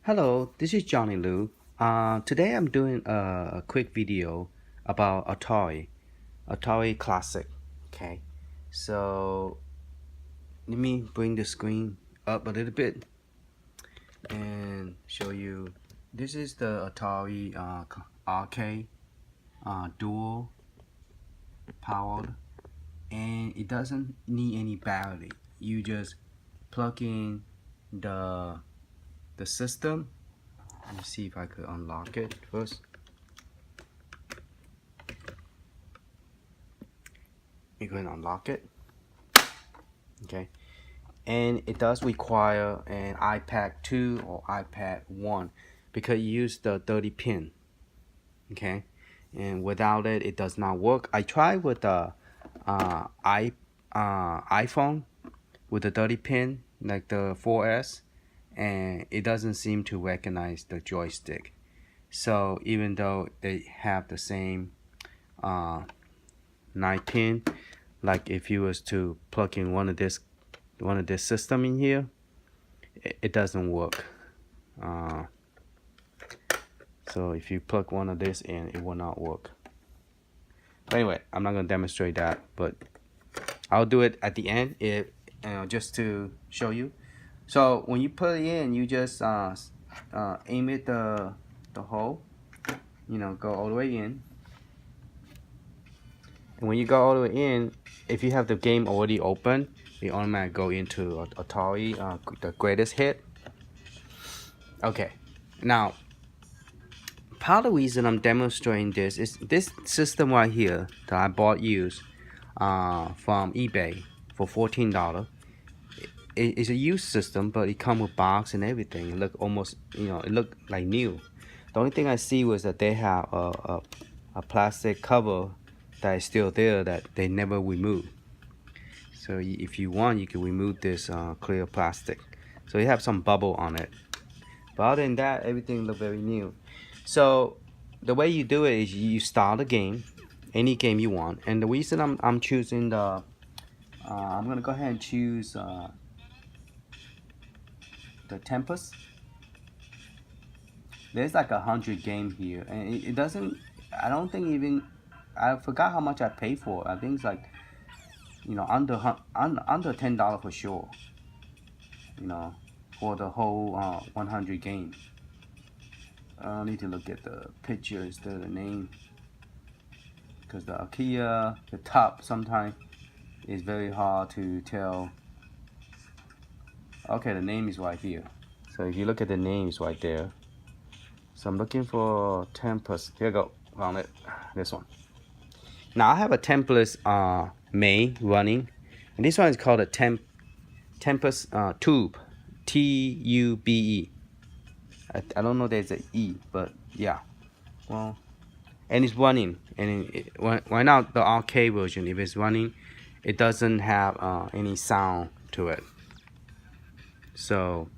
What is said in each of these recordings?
Hello, this is Johnny Lu. Today I'm doing a quick video about Atari Classic. Okay, so let me bring the screen up a little bit and show you. This is the Atari Arcade Duo powered, and it doesn't need any battery. You just plug in the system. Let me see if I could unlock it first. You're going to unlock it. Okay. And it does require an iPad 2 or iPad 1 because you use the 30 pin. Okay. And without it, it does not work. I tried with the iPhone with the 30 pin, like the 4S, and it doesn't seem to recognize the joystick. So even though they have the same 9 pin, like if you was to plug in one of this system in here, it doesn't work. So if you plug one of this in, it will not work. But anyway, I'm not gonna demonstrate that, but I'll do it at the end just to show you. So when you put it in, you just aim it the hole, go all the way in. And when you go all the way in, if you have the game already open, it automatically go into Atari, the greatest hit. Okay, now part of the reason I'm demonstrating this is this system right here that I bought used from eBay for $14. It's a used system, but it comes with box and everything. It look almost, it look like new. The only thing I see was that they have a plastic cover that is still there that they never remove. So if you want, you can remove this clear plastic. So you have some bubble on it. But other than that, everything look very new. So the way you do it is you start a game, any game you want. And the reason I'm choosing the, I'm gonna go ahead and choose the Tempest. There's like 100 games here, and it doesn't. I don't think even. I forgot how much I paid for it. I think it's like, under $10 for sure. For the whole 100 games. I need to look at the picture instead of the name, because the IKEA, the top sometimes is very hard to tell. Okay, the name is right here. So if you look at the names right there. So I'm looking for Tempest. Here we go. Found it. This one. Now I have a Tempest main running, and this one is called a Tempest Tube, T-U-B-E. I don't know there's an E, but yeah. Well, and it's running. And right now the arcade version, if it's running, it doesn't have any sound to it. So,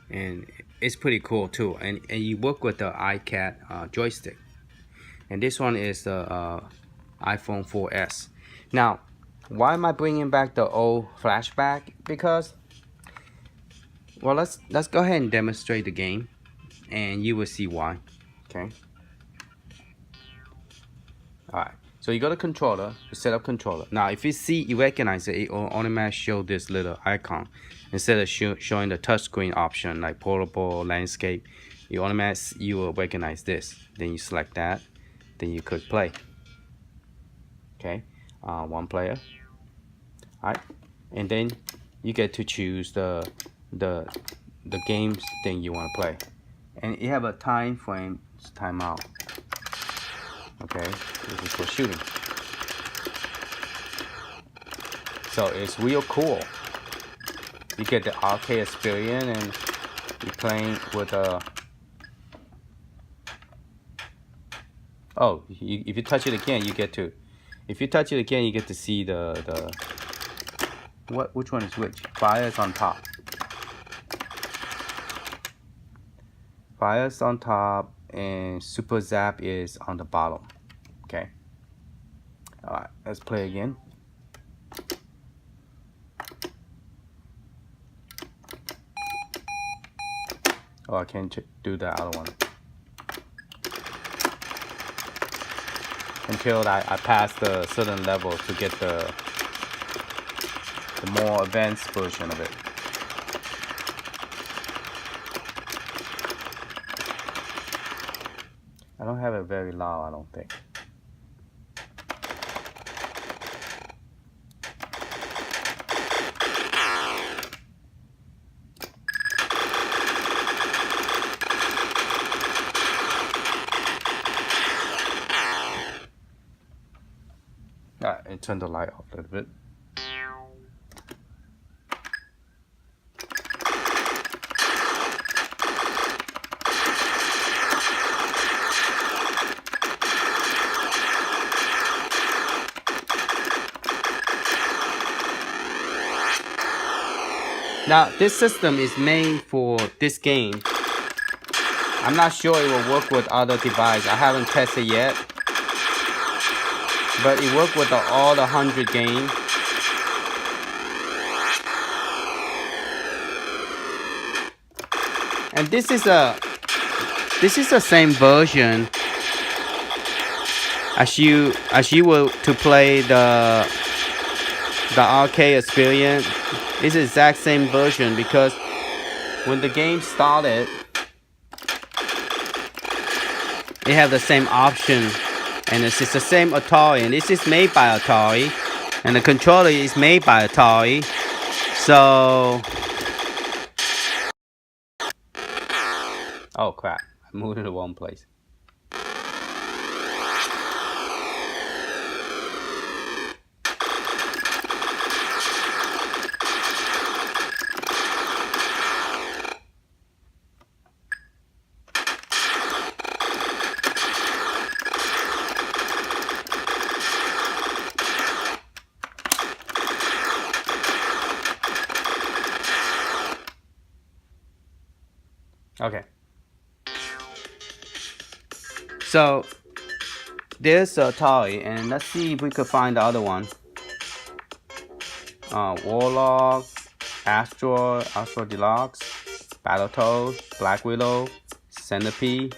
and it's pretty cool too. And you work with the iCat joystick. And this one is the iPhone 4S. Now, why am I bringing back the old flashback? Because, well, let's go ahead and demonstrate the game, and you will see why. Okay. All right. So you go to controller, you set up controller. Now, if you recognize it, it will automatically show this little icon instead of showing the touchscreen option like portable, landscape. You will recognize this. Then you select that. Then you click play. Okay, one player. All right, and then you get to choose the games thing you want to play, and you have a time frame, timeout. Okay, this is for shooting. So it's real cool. You get the arcade experience, and you're playing with a. Oh, if you touch it again, you get to. If you touch it again, you get to see the. Which one is which? Fire is on top. Fire is on top, and Super Zap is on the bottom. Okay. All right, let's play again. Oh, I can't do the other one until I pass the certain level to get the more advanced version of it. I don't have it very loud, I don't think. And turn the light off a little bit. Now, this system is made for this game. I'm not sure it will work with other devices. I haven't tested yet. But it worked with all the 100 games. And this is the same version as you will to play the arcade experience. It's the exact same version because when the game started, it have the same option. And it's the same Atari, and this is made by Atari, and the controller is made by Atari. So, oh crap! I moved to the wrong place. Okay. So there's Atari, and let's see if we could find the other one. Warlock, Astro Deluxe, Battletoads, Black Widow, Centipede,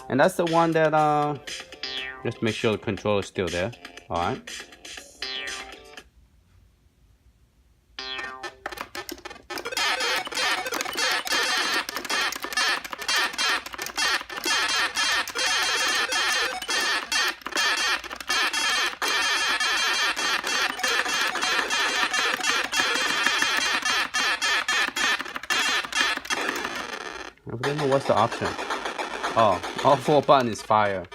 and that's the one that just make sure the controller is still there. All right. I don't know what's the option. Oh, all 4 buttons is fire.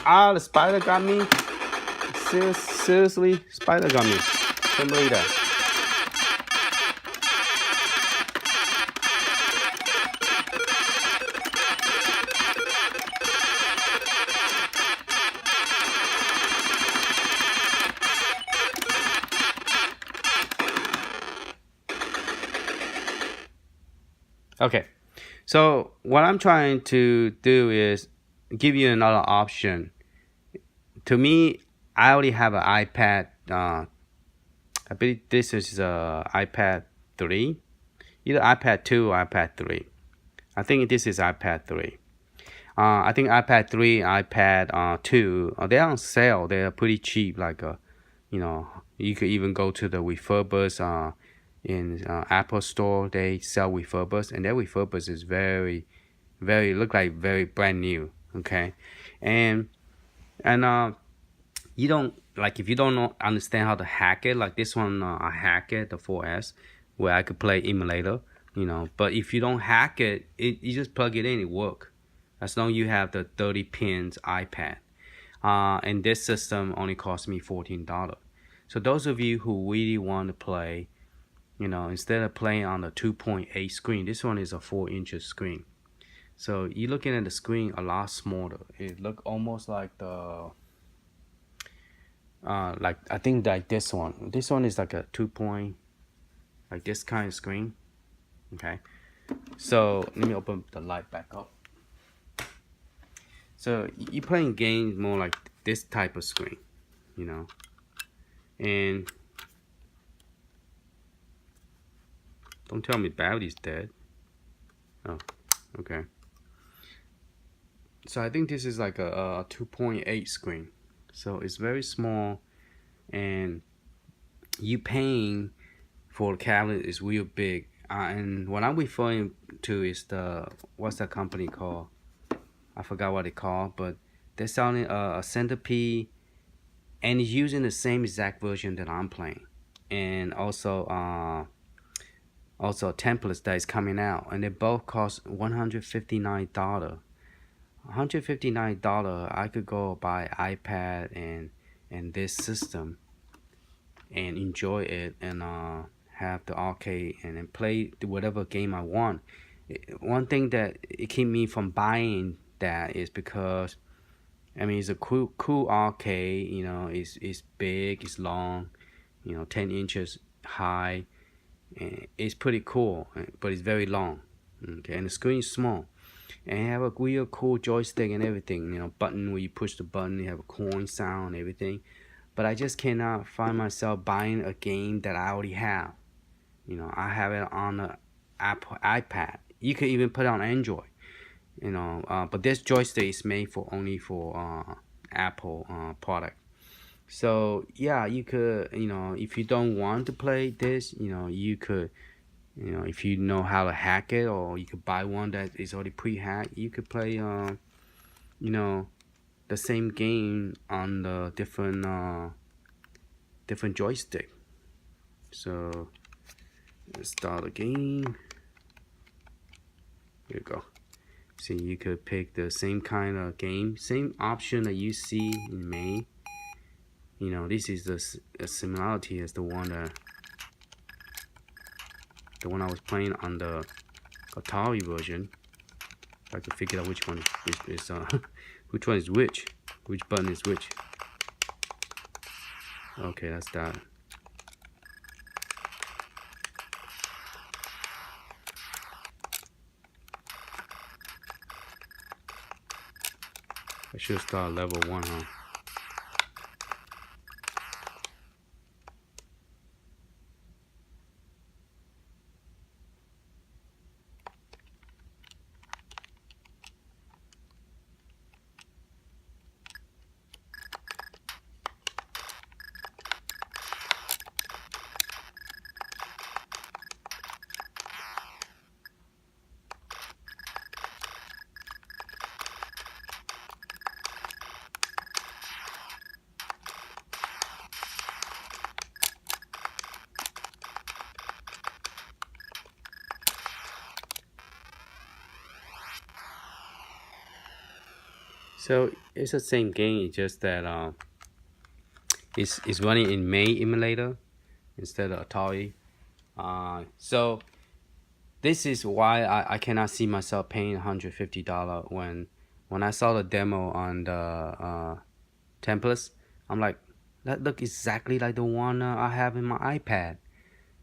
Ah, the spider got me. Seriously, spider got me. Can't believe that. Okay, so what I'm trying to do is give you another option. To me, I already have an iPad. I believe this is iPad 3, either iPad 2 or iPad 3. I think this is iPad 3. I think iPad 3, iPad 2, they're on sale. They're pretty cheap. Like, you could even go to the Refurbish in Apple Store. They sell Refurbish, and their Refurbish is very look like very brand new. Okay, and you don't like if you don't understand how to hack it. Like this one, I hack it, the 4S, where I could play emulator. But if you don't hack it, you just plug it in, it work. As long as you have the 30 pins iPad. And this system only cost me $14. So those of you who really want to play, instead of playing on the 2.8 screen, this one is a 4-inch screen. So you're looking at the screen a lot smaller. It look almost like the, like I think like this one. This one is like a 2. like this kind of screen. Okay, so let me open the light back up. So you playing games more like this type of screen, you know, and don't tell me battery's dead. Oh, okay. So I think this is like a 2.8 screen, so it's very small, and you paying for the cabinet is real big. And what I'm referring to is what's that company called? I forgot what it called, but they're selling a Centipede, and it's using the same exact version that I'm playing, and also Tempest that is coming out, and they both cost $159. $159, I could go buy iPad and this system and enjoy it, and have the arcade and then play whatever game I want. One thing that it keep me from buying that is because I mean it's a cool arcade. You know, it's big, it's long, you know, 10 inches high, and it's pretty cool, but it's very long. Okay, and the screen is small, and you have a real cool joystick and everything. You know, button where you push the button, you have a coin sound and everything. But I just cannot find myself buying a game that I already have. You know, I have it on the iPad. You could even put it on Android. You know, but this joystick is made for only for Apple product. So yeah, you could, you know, if you don't want to play this, you know, you could, you know, if you know how to hack it, or you could buy one that is already pre-hacked, you could play, you know, the same game on the different joystick. So let's start the game. Here you go. See, you could pick the same kind of game, same option that you see in main. You know, this is a similarity as the one I was playing on the Atari version. I could figure out which one is which one is which button is which. Okay, that's that. I should start level 1, huh? So it's the same game, it's just that it's running in main emulator instead of Atari. So this is why I cannot see myself paying $150 when I saw the demo on the Tempest. I'm like, that look exactly like the one I have in my iPad.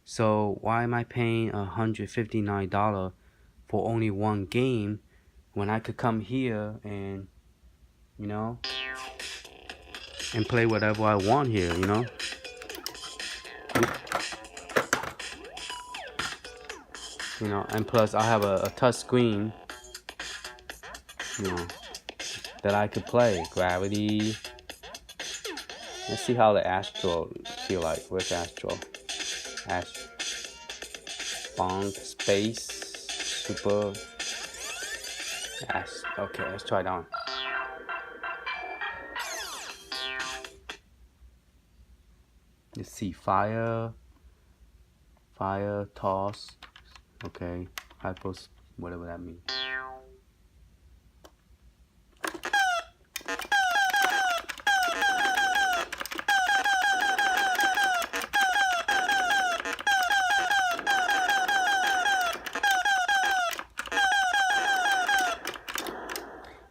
So why am I paying $159 for only one game when I could come here and, you know, and play whatever I want here, you know? You know, and plus I have a touch screen, you know, that I could play. Gravity. Let's see how the Astro feel like. Where's Astro? Bonk, Space, Super. Okay, let's try it on. Let's see, fire, toss. Okay, hypos, whatever that means.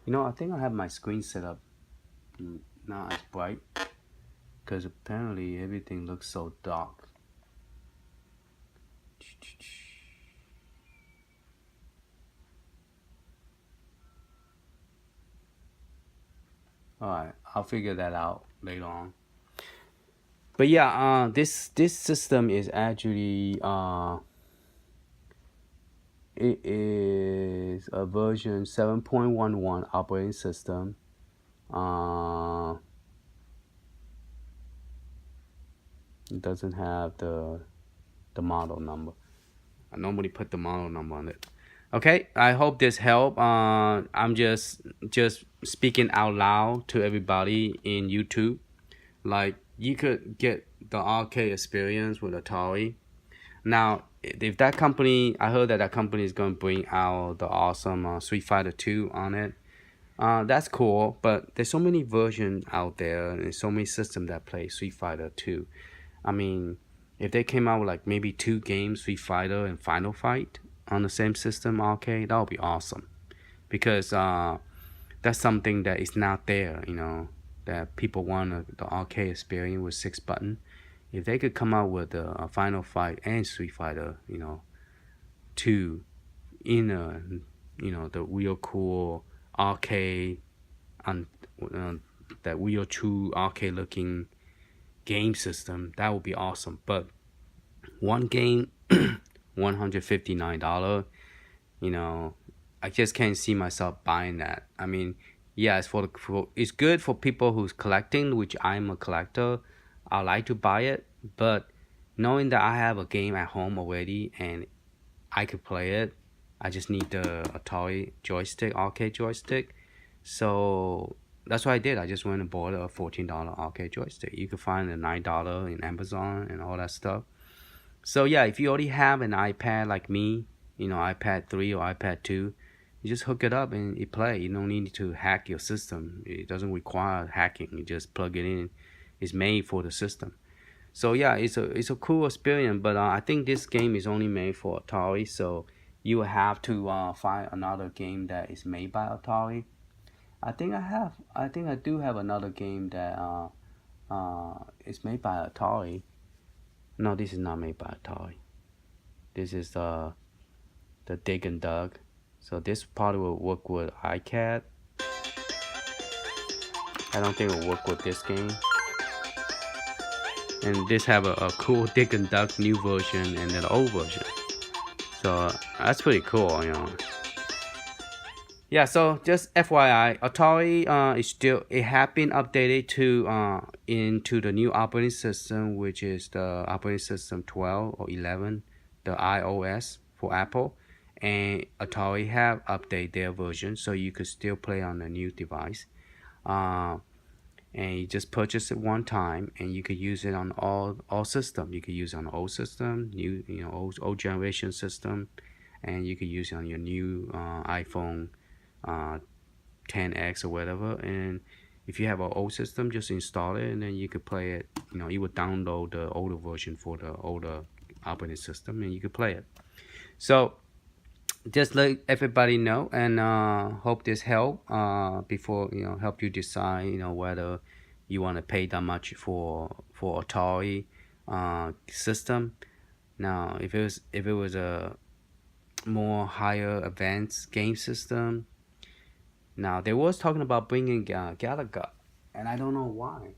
You know, I think I have my screen set up not as bright, because apparently everything looks so dark. All right, I'll figure that out later on. But yeah, this system is actually it is a version 7.11 operating system. It doesn't have the model number. I normally put the model number on it. Okay, I hope this helped. I'm just speaking out loud to everybody in YouTube. Like, you could get the arcade experience with Atari. Now, if that company, I heard that that company is going to bring out the awesome Street Fighter 2 on it. That's cool, but there's so many versions out there and so many systems that play Street Fighter 2. I mean, if they came out with like maybe 2 games, Street Fighter and Final Fight, on the same system arcade, that would be awesome. Because that's something that is not there, you know, that people want the arcade experience with 6 buttons. If they could come out with a Final Fight and Street Fighter, you know, 2 in a, you know, the real cool arcade, and that real true arcade looking game system, that would be awesome. But one game, $159, you know, I just can't see myself buying that. I mean, yeah, it's good for people who's collecting, which I'm a collector. I like to buy it, but knowing that I have a game at home already and I could play it, I just need the Atari joystick, arcade joystick. So that's what I did. I just went and bought a $14 arcade joystick. You could find a $9 in Amazon and all that stuff. So yeah, if you already have an iPad like me, you know, iPad 3 or iPad 2, you just hook it up and you play. You don't need to hack your system. It doesn't require hacking. You just plug it in. It's made for the system. So yeah, it's a cool experience. But I think this game is only made for Atari. So you will have to find another game that is made by Atari. I think I do have another game that is made by Atari. No, this is not made by Atari. This is the Dig and Dug. So this probably will work with iCAD. I don't think it will work with this game. And this have a cool Dig and Dug new version and then old version. So that's pretty cool, you know. Yeah, so just FYI, Atari is still, it have been updated to into the new operating system, which is the operating system 12 or 11, the iOS for Apple, and Atari have updated their version, so you could still play on the new device. And you just purchase it one time, and you could use it on all systems. You could use it on the old system, new, you know, old generation system, and you could use it on your new iPhone 10X or whatever. And if you have an old system, just install it and then you could play it. You know, you would download the older version for the older operating system and you could play it. So just let everybody know, and hope this help before, you know, help you decide, you know, whether you want to pay that much for Atari system. Now if it was a more higher advanced game system. Now, they was talking about bringing Galaga, and I don't know why.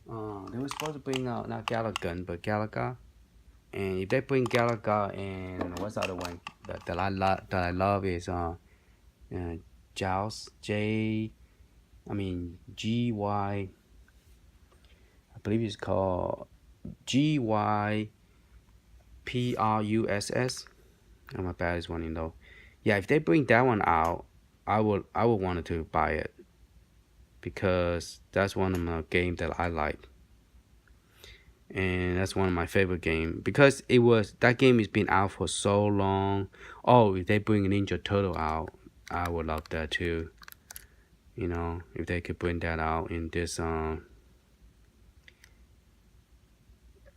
They were supposed to bring out, not Galaga, but Galaga. And if they bring Galaga, and what's the other one that I love is Jaws, GY, I believe it's called GYPRUSS. I'm a baddest one, you know. Yeah, if they bring that one out, I would want to buy it, because that's one of my games that I like, and that's one of my favorite games, because that game has been out for so long. Oh, if they bring Ninja Turtle out, I would love that too. You know, if they could bring that out in this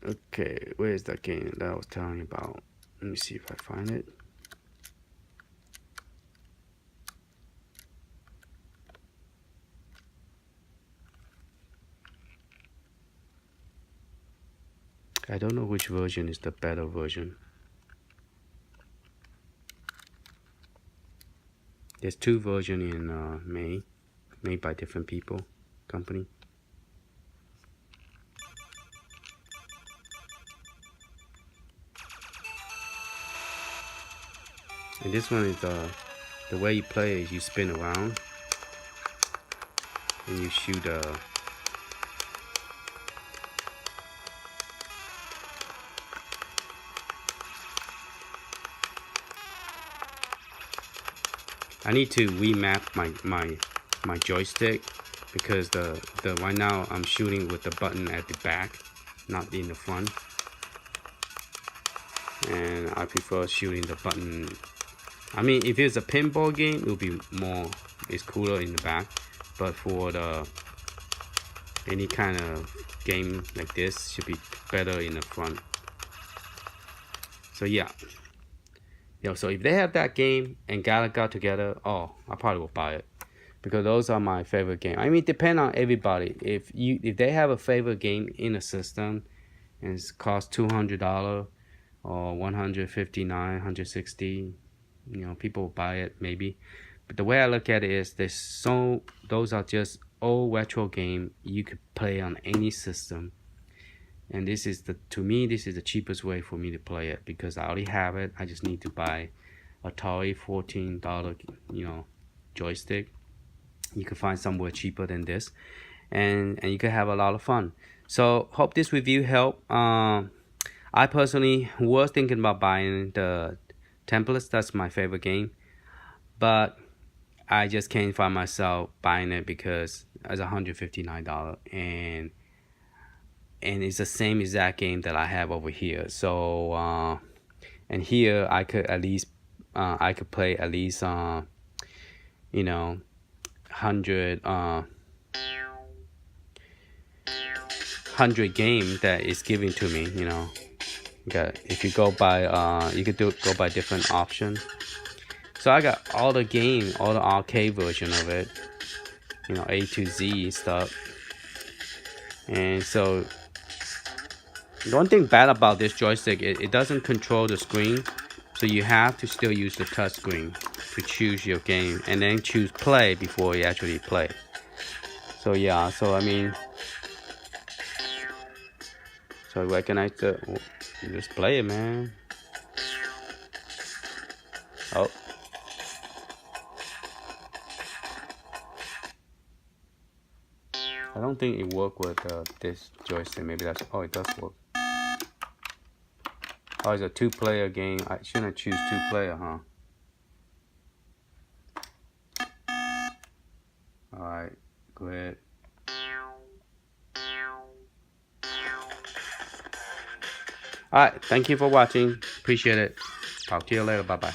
okay, where is that game that I was telling you about? Let me see if I find it. I don't know which version is the better version. There's 2 versions in made by different company. And this one is the way you play is you spin around and you shoot I need to remap my joystick because the right now I'm shooting with the button at the back, not in the front, and I prefer shooting the button. I mean, if it's a pinball game, it will be it's cooler in the back, but for any kind of game like this, should be better in the front. So yeah. So if they have that game and got together, I probably will buy it because those are my favorite game. I mean, depend on everybody. If they have a favorite game in a system and it costs $200 or $159, $160, people will buy it maybe. But the way I look at it is those are just old retro game you could play on any system. And to me, this is the cheapest way for me to play it because I already have it. I just need to buy Atari $14, joystick. You can find somewhere cheaper than this, and you can have a lot of fun. So hope this review helped. I personally was thinking about buying the Tempest. That's my favorite game, but I just can't find myself buying it because it's $159 and it's the same exact game that I have over here. So and here I could at least play at least 100 game that is given to me. If you go by you could go by different options. So I got all the game, all the arcade version of it, A to Z stuff. And so the one thing bad about this joystick, it doesn't control the screen, so you have to still use the touch screen to choose your game and then choose play before you actually play. So yeah, so I mean, so recognize just play it, man. Oh. I don't think it worked with this joystick. Maybe it does work. Oh, it's a 2-player game. I shouldn't choose 2-player, huh? Alright, great. Alright, thank you for watching. Appreciate it. Talk to you later. Bye-bye.